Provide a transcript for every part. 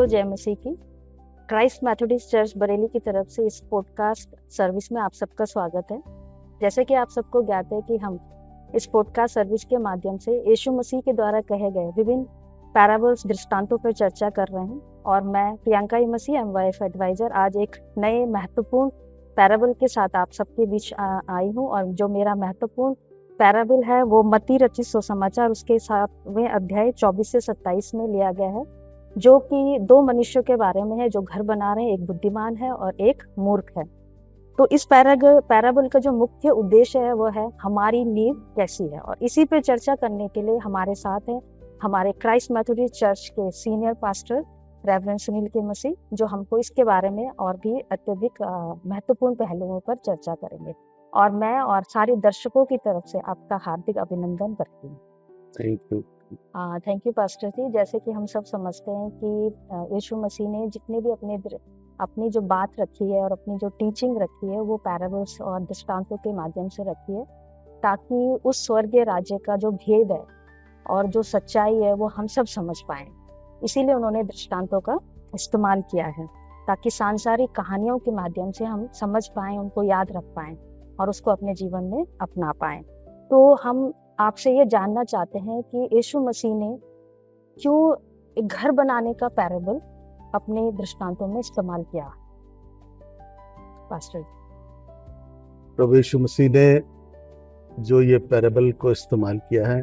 बोल जय मसीह की। क्राइस्ट मेथोडिस्ट चर्च बरेली की तरफ से इस पॉडकास्ट सर्विस में आप सबका स्वागत है। जैसे कि आप सबको ज्ञात है कि हम इस पॉडकास्ट सर्विस के माध्यम से यीशु मसीह के द्वारा कहे गए विभिन्न पैराबल्स दृष्टांतों पर चर्चा कर रहे हैं और मैं प्रियंका ई मसीह एमवाईएफ एडवाइजर आज एक नए महत्वपूर्ण पैराबल के साथ आप सबके बीच आई हूँ। और जो मेरा महत्वपूर्ण पैराबल है वो मत्ती रचित सुसमाचार उसके 7वें अध्याय 24 से 27 में लिया गया है, जो कि दो मनुष्यों के बारे में है जो घर बना रहे हैं, एक बुद्धिमान है और एक मूर्ख है। तो इस पैराबल का जो मुख्य उद्देश्य है वो है हमारी नींव कैसी है, और इसी पे चर्चा करने के लिए हमारे साथ हैं हमारे क्राइस्ट मेथोडिस्ट चर्च के सीनियर पास्टर रेवरेंड सुनील के मसीह, जो हमको इसके बारे में और भी अत्यधिक महत्वपूर्ण पहलुओं पर चर्चा करेंगे। और मैं और सारे दर्शकों की तरफ से आपका हार्दिक अभिनंदन करती हूँ। थैंक यू पास्टर जी। जैसे कि हम सब समझते हैं कि यीशु मसीह ने जितने भी अपनी जो बात रखी है और अपनी जो टीचिंग रखी है वो पैराबल्स और दृष्टांतों के माध्यम से रखी है, ताकि उस स्वर्गीय राज्य का जो भेद है और जो सच्चाई है वो हम सब समझ पाएं। इसीलिए उन्होंने दृष्टांतों का इस्तेमाल किया है, ताकि सांसारिक कहानियों के माध्यम से हम समझ पाएं, उनको याद रख पाएं और उसको अपने जीवन में अपना पाएं। तो हम आपसे ये जानना चाहते हैं कि यीशु मसीह ने क्यों एक घर बनाने का पैराबल अपने दृष्टांतों में इस्तेमाल किया। पास्टर प्रभु यीशु मसीह ने जो ये पैराबल को इस्तेमाल किया है,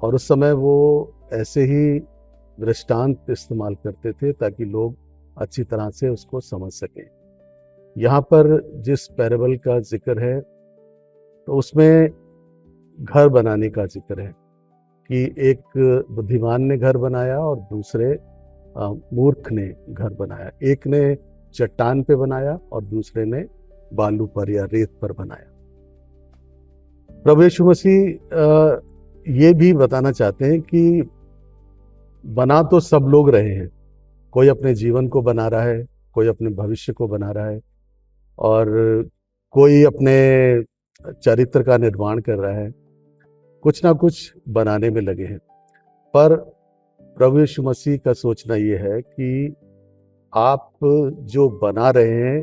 और उस समय वो ऐसे ही दृष्टांत इस्तेमाल करते थे ताकि लोग अच्छी तरह से उसको समझ सकें। यहाँ पर जिस पैराबल का जिक्र है तो उसमें घर बनाने का जिक्र है कि एक बुद्धिमान ने घर बनाया और दूसरे मूर्ख ने घर बनाया। एक ने चट्टान पे बनाया और दूसरे ने बालू पर या रेत पर बनाया। प्रभु यीशु मसीह ये भी बताना चाहते हैं कि बना तो सब लोग रहे हैं। कोई अपने जीवन को बना रहा है, कोई अपने भविष्य को बना रहा है, और कोई अपने चरित्र का निर्माण कर रहा है। कुछ ना कुछ बनाने में लगे हैं। पर प्रभु यीशु मसीह का सोचना ये है कि आप जो बना रहे हैं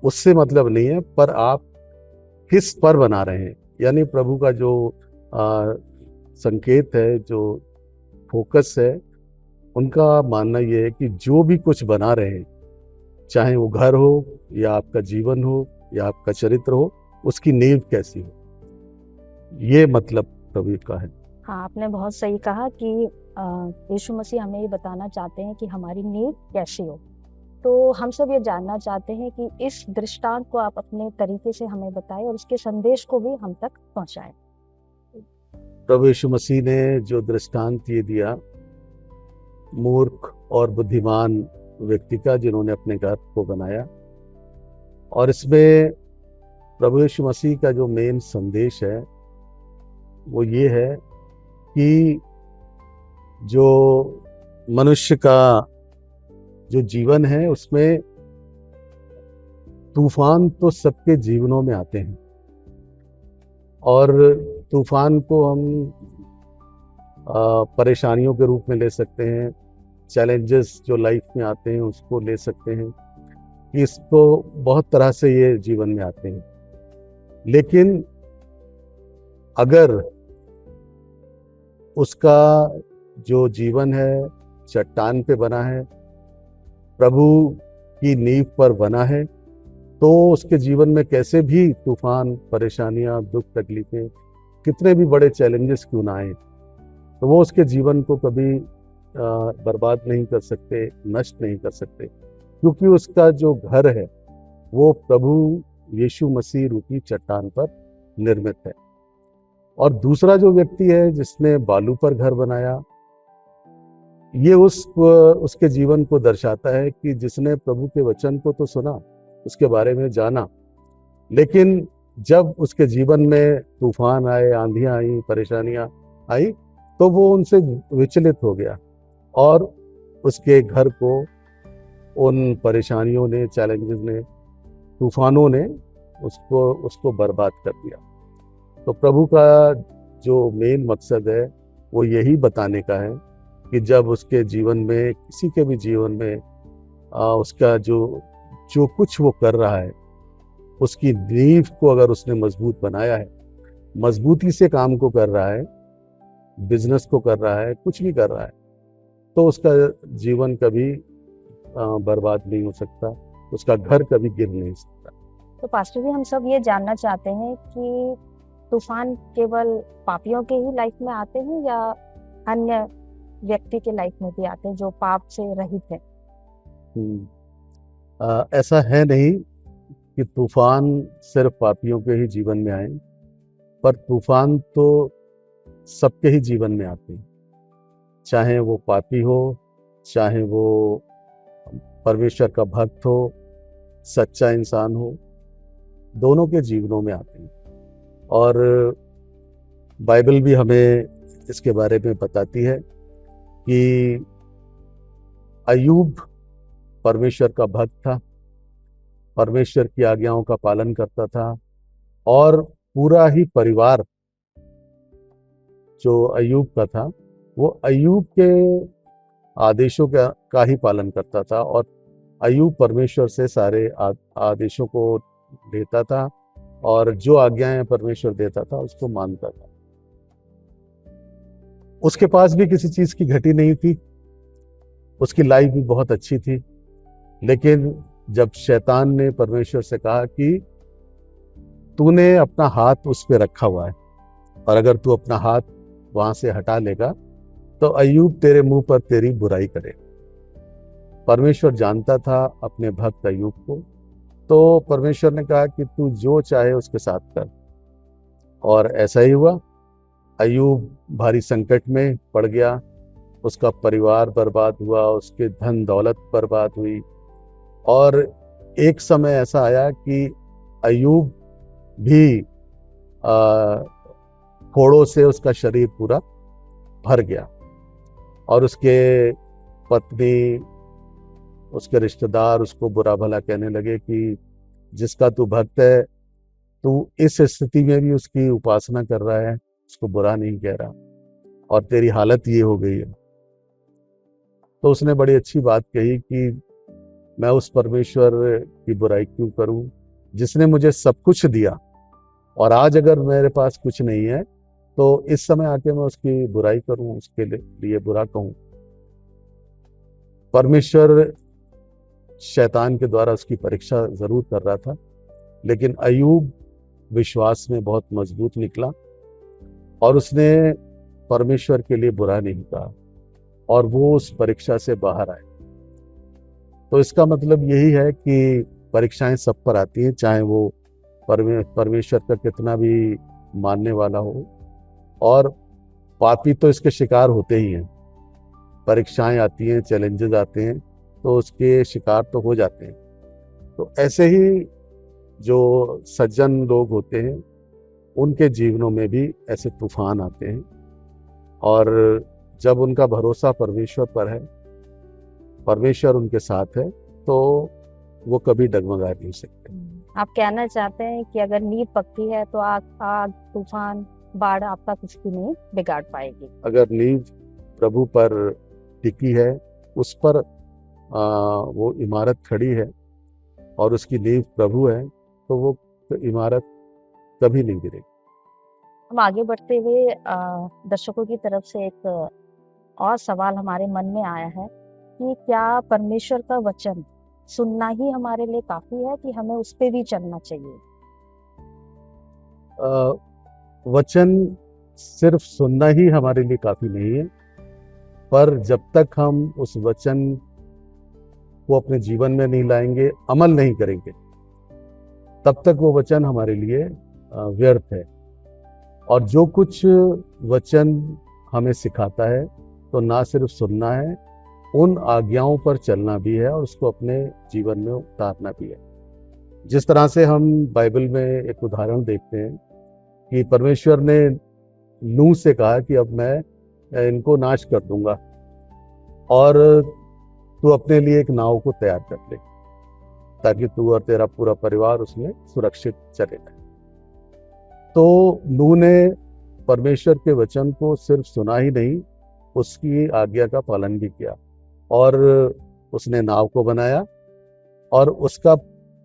उससे मतलब नहीं है, पर आप किस पर बना रहे हैं। यानी प्रभु का जो संकेत है, जो फोकस है, उनका मानना ये है कि जो भी कुछ बना रहे हैं, चाहे वो घर हो या आपका जीवन हो या आपका चरित्र हो, उसकी नींव कैसी हो, ये मतलब प्रभु का है। हाँ, आपने बहुत सही कहा कि यीशु मसीह हमें ये बताना चाहते हैं कि हमारी नींव कैसी हो। तो हम सब ये जानना चाहते हैं कि इस दृष्टांत को आप अपने तरीके से हमें बताएं और इसके संदेश को भी हम तक पहुंचाएं। प्रभु यीशु मसीह ने जो दृष्टांत ये दिया मूर्ख और बुद्धिमान व्यक्ति का, जिन्होंने अपने घर को बनाया, और इसमें प्रभु यीशु मसीह का जो मेन संदेश है वो ये है कि जो मनुष्य का जो जीवन है उसमें तूफान तो सबके जीवनों में आते हैं, और तूफान को हम परेशानियों के रूप में ले सकते हैं, चैलेंजेस जो लाइफ में आते हैं उसको ले सकते हैं, कि इसको बहुत तरह से ये जीवन में आते हैं। लेकिन अगर उसका जो जीवन है चट्टान पे बना है, प्रभु की नींव पर बना है, तो उसके जीवन में कैसे भी तूफान, परेशानियां, दुख, तकलीफें, कितने भी बड़े चैलेंजेस क्यों ना आए, तो वो उसके जीवन को कभी बर्बाद नहीं कर सकते, नष्ट नहीं कर सकते, क्योंकि उसका जो घर है वो प्रभु यीशु मसीह रूपी चट्टान पर निर्मित है। और दूसरा जो व्यक्ति है जिसने बालू पर घर बनाया, ये उसके जीवन को दर्शाता है कि जिसने प्रभु के वचन को तो सुना, उसके बारे में जाना, लेकिन जब उसके जीवन में तूफान आए, आंधियां आई, परेशानियां आई, तो वो उनसे विचलित हो गया और उसके घर को उन परेशानियों ने, चैलेंजेस ने, तूफानों ने उसको बर्बाद कर दिया। तो प्रभु का जो मेन मकसद है वो यही बताने का है कि जब उसके जीवन में, किसी के भी जीवन में उसका जो जो कुछ वो कर रहा है, उसकी नींव को अगर उसने मजबूत बनाया है, मजबूती से काम को कर रहा है, बिजनेस को कर रहा है, कुछ भी कर रहा है, तो उसका जीवन कभी बर्बाद नहीं हो सकता, उसका घर कभी गिर नहीं सकता। तो पास्टर जी, हम सब ये जानना चाहते हैं कि तूफान केवल पापियों के ही लाइफ में आते हैं या अन्य व्यक्ति के लाइफ में भी आते हैं जो पाप से रहित है? ऐसा है नहीं कि तूफान सिर्फ पापियों के ही जीवन में आए, पर तूफान तो सबके ही जीवन में आते हैं, चाहे वो पापी हो, चाहे वो परमेश्वर का भक्त हो, सच्चा इंसान हो, दोनों के जीवनों में आते हैं। और बाइबल भी हमें इसके बारे में बताती है कि अय्यूब परमेश्वर का भक्त था, परमेश्वर की आज्ञाओं का पालन करता था, और पूरा ही परिवार जो अय्यूब का था, वो अय्यूब के आदेशों का ही पालन करता था, और अय्यूब परमेश्वर से सारे आदेशों को लेता था, और जो आज्ञाएं परमेश्वर देता था उसको मानता था। उसके पास भी किसी चीज की घटी नहीं थी, उसकी लाइफ भी बहुत अच्छी थी, लेकिन जब शैतान ने परमेश्वर से कहा कि तूने अपना हाथ उस पर रखा हुआ है, और अगर तू अपना हाथ वहां से हटा लेगा तो अय्यूब तेरे मुंह पर तेरी बुराई करे। परमेश्वर जानता था अपने भक्त अय्यूब को, तो परमेश्वर ने कहा कि तू जो चाहे उसके साथ कर, और ऐसा ही हुआ। अय्यूब भारी संकट में पड़ गया, उसका परिवार बर्बाद हुआ, उसके धन दौलत बर्बाद हुई, और एक समय ऐसा आया कि अय्यूब भी फोड़ों से उसका शरीर पूरा भर गया, और उसके पत्नी, उसके रिश्तेदार उसको बुरा भला कहने लगे कि जिसका तू भक्त है, तू इस स्थिति में भी उसकी उपासना कर रहा है, उसको बुरा नहीं कह रहा, और तेरी हालत ये हो गई है। तो उसने बड़ी अच्छी बात कही कि मैं उस परमेश्वर की बुराई क्यों करूं जिसने मुझे सब कुछ दिया, और आज अगर मेरे पास कुछ नहीं है तो इस समय आके मैं उसकी बुराई करूं, उसके लिए बुरा कहूं। परमेश्वर शैतान के द्वारा उसकी परीक्षा जरूर कर रहा था, लेकिन अय्यूब विश्वास में बहुत मजबूत निकला, और उसने परमेश्वर के लिए बुरा नहीं कहा, और वो उस परीक्षा से बाहर आए। तो इसका मतलब यही है कि परीक्षाएं सब पर आती हैं, चाहे वो परमेश्वर का कितना भी मानने वाला हो, और पापी तो इसके शिकार होते ही हैं। परीक्षाएं आती हैं, चैलेंजेस आते हैं, तो उसके शिकार तो हो जाते हैं। तो ऐसे ही जो सज्जन लोग होते हैं, उनके जीवनों में भी ऐसे तूफान आते हैं, और जब उनका भरोसा परमेश्वर पर है, परमेश्वर उनके साथ है, तो वो कभी डगमगा नहीं सकते। आप कहना चाहते हैं कि अगर नींव पक्की है तो आग, तूफान, बाढ़ आपका कुछ भी नहीं बिगाड़ पाएगी। अगर नींव प्रभु पर टिकी है, उस पर वो इमारत खड़ी है, और उसकी नींव प्रभु है, तो वो इमारत कभी नहीं गिरेगी। हम आगे बढ़ते हुए दर्शकों की तरफ से एक और सवाल हमारे मन में आया है कि क्या परमेश्वर का वचन सुनना ही हमारे लिए काफी है कि हमें उस पे भी चलना चाहिए? वचन सिर्फ सुनना ही हमारे लिए काफी नहीं है, पर जब तक हम उस वचन को अपने जीवन में नहीं लाएंगे, अमल नहीं करेंगे, तब तक वो वचन हमारे लिए व्यर्थ है। और जो कुछ वचन हमें सिखाता है, तो ना सिर्फ सुनना है, उन आज्ञाओं पर चलना भी है, और उसको अपने जीवन में उतारना भी है। जिस तरह से हम बाइबल में एक उदाहरण देखते हैं कि परमेश्वर ने नूह से कहा कि अब मैं इनको नाश कर दूंगा, और तू अपने लिए एक नाव को तैयार कर ले, ताकि तू और तेरा पूरा परिवार उसमें सुरक्षित चले जाए। तो नूह ने परमेश्वर के वचन को सिर्फ सुना ही नहीं, उसकी आज्ञा का पालन भी किया और उसने नाव को बनाया और उसका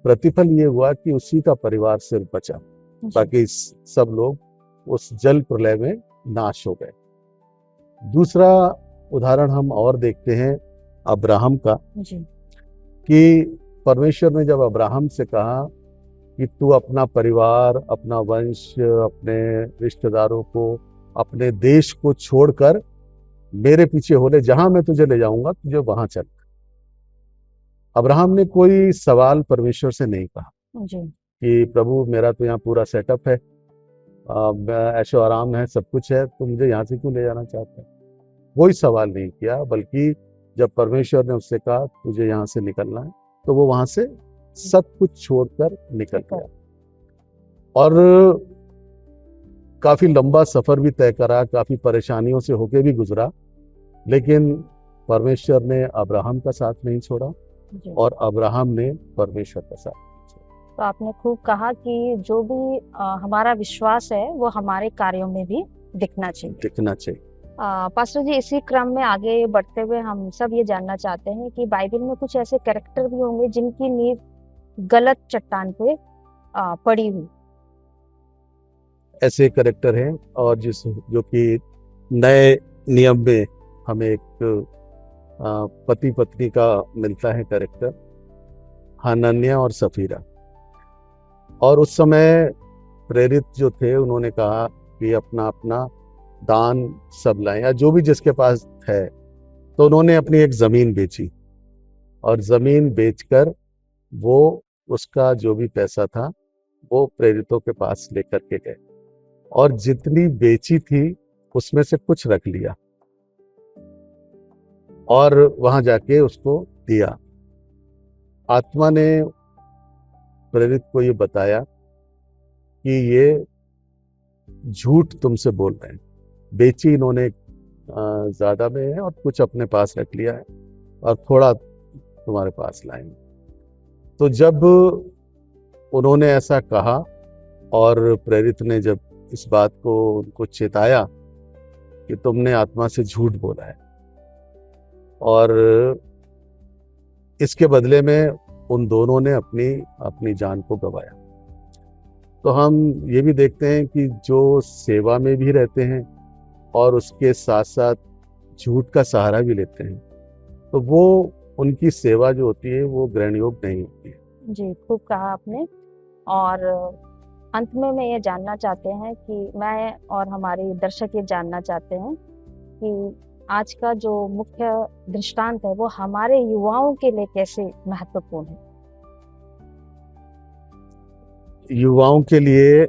प्रतिफल ये हुआ कि उसी का परिवार सिर्फ बचा, बाकी सब लोग उस जल प्रलय में नाश हो गए। दूसरा उदाहरण हम और देखते हैं अब्राहम का, कि परमेश्वर ने जब अब्राहम से कहा कि तू अपना परिवार, अपना वंश, अपने रिश्तेदारों को, अपने देश को छोड़कर मेरे पीछे हो ले, जहां मैं तुझे ले जाऊंगा तुझे वहां चल। अब्राहम ने कोई सवाल परमेश्वर से नहीं कहा कि प्रभु मेरा तो यहाँ पूरा सेटअप है, ऐशो आराम है, सब कुछ है, तो मुझे यहाँ से क्यों ले जाना चाहता है। कोई सवाल नहीं किया, बल्कि जब परमेश्वर ने उससे कहा तुझे यहाँ से निकलना है, तो वो वहां से सब कुछ छोड़कर निकल गया और काफी लंबा सफर भी तय करा, काफी परेशानियों से होके भी गुजरा, लेकिन परमेश्वर ने अब्राहम का साथ नहीं छोड़ा और अब्राहम ने परमेश्वर का साथ नहीं छोड़ा। तो आपने खूब कहा कि जो भी हमारा विश्वास है वो हमारे कार्यों में भी दिखना चाहिए। पास्टर जी, इसी क्रम में आगे बढ़ते हुए हम सब ये जानना चाहते हैं कि बाइबल में कुछ ऐसे कैरेक्टर भी होंगे जिनकी नींव गलत चट्टान पे पड़ी हुई। ऐसे कैरेक्टर हैं और जो कि नए नियम में हमें एक पति पत्नी का मिलता है कैरेक्टर, हनन्याह और सफीरा। और उस समय प्रेरित जो थे उन्होंने कहा कि अपना अपना दान सब लाएं, या जो भी जिसके पास है। तो उन्होंने अपनी एक जमीन बेची और जमीन बेचकर वो उसका जो भी पैसा था वो प्रेरितों के पास लेकर के गए और जितनी बेची थी उसमें से कुछ रख लिया और वहां जाके उसको दिया। आत्मा ने प्रेरित को ये बताया कि ये झूठ तुमसे बोल रहे हैं, बेची इन्होंने ज्यादा में है और कुछ अपने पास रख लिया है और थोड़ा तुम्हारे पास लाएंगे। तो जब उन्होंने ऐसा कहा और प्रेरित ने जब इस बात को उनको चेताया कि तुमने आत्मा से झूठ बोला है और इसके बदले में उन दोनों ने अपनी जान को गंवाया। तो हम ये भी देखते हैं कि जो सेवा में भी रहते हैं और उसके साथ साथ झूठ का सहारा भी लेते हैं, तो वो उनकी सेवा जो होती है वो ग्रहण योग्य नहीं होती है। जी, खूब कहा आपने। और अंत में मैं ये जानना चाहते हैं कि मैं और हमारे दर्शक ये जानना चाहते हैं कि आज का जो मुख्य दृष्टांत है वो हमारे युवाओं के लिए कैसे महत्वपूर्ण है। युवाओं के लिए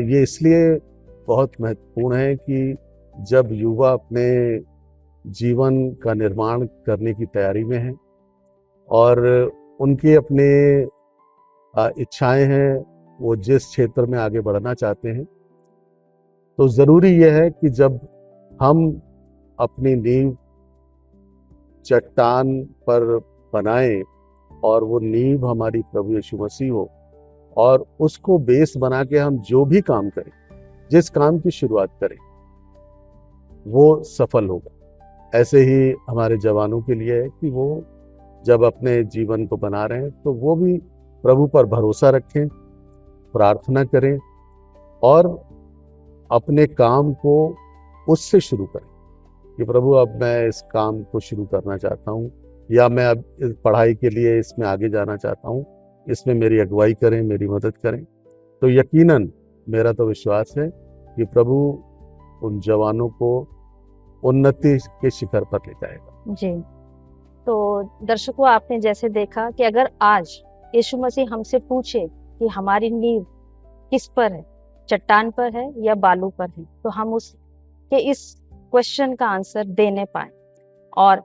ये इसलिए बहुत महत्वपूर्ण है कि जब युवा अपने जीवन का निर्माण करने की तैयारी में है और उनके अपने इच्छाएं हैं, वो जिस क्षेत्र में आगे बढ़ना चाहते हैं, तो ज़रूरी यह है कि जब हम अपनी नींव चट्टान पर बनाएं और वो नींव हमारी प्रभु यीशु मसीह हो और उसको बेस बना के हम जो भी काम करें, जिस काम की शुरुआत करें, वो सफल होगा। ऐसे ही हमारे जवानों के लिए है कि वो जब अपने जीवन को बना रहे हैं तो वो भी प्रभु पर भरोसा रखें, प्रार्थना करें और अपने काम को उससे शुरू करें कि प्रभु अब मैं इस काम को शुरू करना चाहता हूँ, या मैं अब इस पढ़ाई के लिए इसमें आगे जाना चाहता हूँ, इसमें मेरी अगुवाई करें, मेरी मदद करें। तो यकीनन मेरा तो विश्वास है कि प्रभु उन जवानों को उन्नति के शिखर पर ले जाएगा। जी, तो दर्शकों, आपने जैसे देखा कि अगर आज यीशु मसीह हमसे पूछे कि हमारी नींव किस पर है, चट्टान पर है या बालू पर है, तो हम उसके इस क्वेश्चन का आंसर देने पाए। और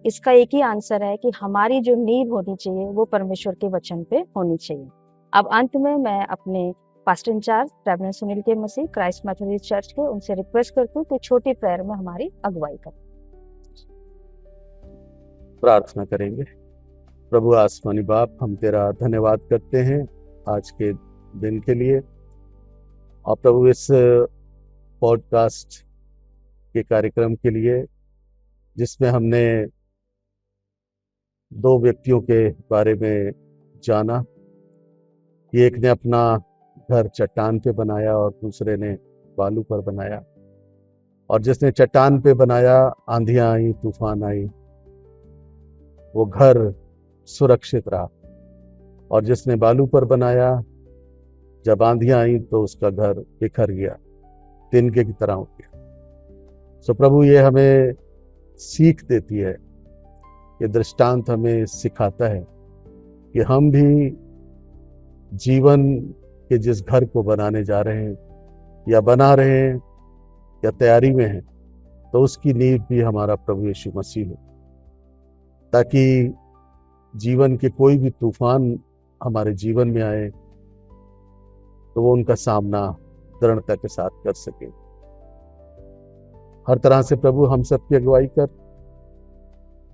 इसका एक ही आंसर है कि हमारी जो नींव होनी चाहिए वो परमेश्वर के वचन पे होनी चाहिए। अब अंत में मैं अपने पास्टर इंचार्ज रेवरेंड सुनील के मसीह क्राइस्ट मेथोडिस्ट चर्च के उनसे रिक्वेस्ट करती हूँ कि छोटी प्रेयर में हमारी अगुवाई करें। प्रार्थना करेंगे। प्रभु आसमानी बाप, हम तेरा धन्यवाद करते हैं आज के दिन के लिए, और प्रभु इस पॉडकास्ट के कार्यक्रम के लिए, जिसमें हमने 2 व्यक्तियों के बारे में जाना कि एक ने अपना घर चट्टान पे बनाया और दूसरे ने बालू पर बनाया। और जिसने चट्टान पे बनाया, आंधियां आई, तूफान आई, वो घर सुरक्षित रहा। और जिसने बालू पर बनाया, जब आंधियां आई तो उसका घर बिखर गया, तिनके की तरह हो गया। सो प्रभु ये हमें सीख देती है, ये दृष्टांत हमें सिखाता है कि हम भी जीवन के जिस घर को बनाने जा रहे हैं या बना रहे हैं या तैयारी में हैं, तो उसकी नींव भी हमारा प्रभु यीशु मसीह हो, ताकि जीवन के कोई भी तूफान हमारे जीवन में आए तो वो उनका सामना दृढ़ता के साथ कर सके। हर तरह से प्रभु हम सबकी अगुवाई कर,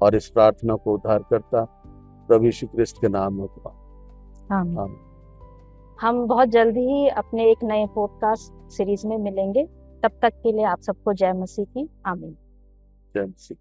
और इस प्रार्थना को उद्धार करता प्रभु यीशु क्रिस्त के नाम में दुआ। आमीन। आमीन। हम बहुत जल्दी ही अपने एक नए पॉडकास्ट सीरीज में मिलेंगे। तब तक के लिए आप सबको जय मसीह की। आमीन। जय मसीह।